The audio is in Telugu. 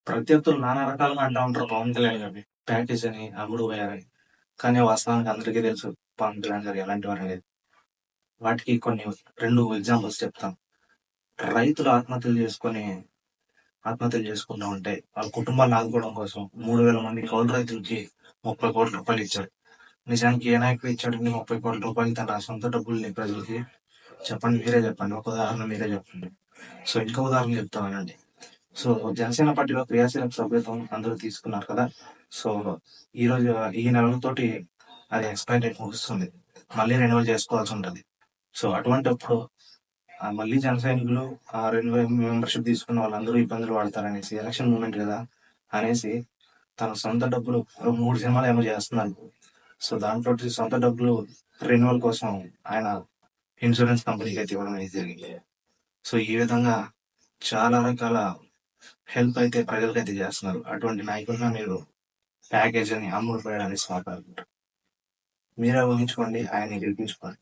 ప్రత్యర్థులు నానా రకాలుగా అంటా ఉంటారు పవన్ కళ్యాణ్ గారిని. ప్యాకేజ్ అని, అమ్ముడు పోయారని. కానీ వాస్తవానికి అందరికీ తెలుసు పవన్ కళ్యాణ్ గారు ఎలాంటివారనేది. వాటికి కొన్ని 2 ఎగ్జాంపుల్స్ చెప్తాను. రైతులు ఆత్మహత్యలు చేసుకుంటా ఉంటే వాళ్ళ కుటుంబాలను ఆదుకోవడం కోసం 3000 మంది కౌలు రైతులకి 30 కోట్ల రూపాయలు ఇచ్చాడు. నిజానికి ఏ నాయకుడు ఇచ్చాడండి 30 కోట్ల రూపాయలు తన సొంత డబ్బుల్ని ప్రజలకి? చెప్పండి, మీరే చెప్పండి. ఒక ఉదాహరణ మీరే చెప్పండి. సో ఇంకో ఉదాహరణ చెప్తామనండి. సో జనసేన పార్టీలో క్రియాశీలక సభ్యత్వం అందరూ తీసుకున్నారు కదా. సో ఈరోజు ఈ నెలతోటి అది ఎక్స్పైర్ డేట్ ముగుస్తుంది. మళ్ళీ రెన్యువల్ చేసుకోవాల్సి ఉంటుంది. సో అటువంటిప్పుడు మళ్ళీ జన సైనికులు ఆ రెన్యువల్ మెంబర్షిప్ తీసుకున్న వాళ్ళందరూ ఇబ్బందులు పడతారనేసి, ఎలక్షన్ మూమెంట్ కదా అనేసి తన సొంత డబ్బులు 3 సినిమాలు ఏమో చేస్తున్నారు. సో దాంట్లో సొంత డబ్బులు రెన్యువల్ కోసం ఆయన ఇన్సూరెన్స్ కంపెనీకి అయితే ఇవ్వడం అనేది జరిగింది. సో ఈ విధంగా చాలా రకాల హెల్ప్ అయితే ప్రజలకైతే చేస్తున్నారు. అటువంటి నాయకులుగా మీరు ప్యాకేజ్ అని అమ్ముడు పోయడానికి మాట్లాడుకుంటారు. మీరే ఊహించుకోండి, ఆయన్ని గెలిపించుకోండి.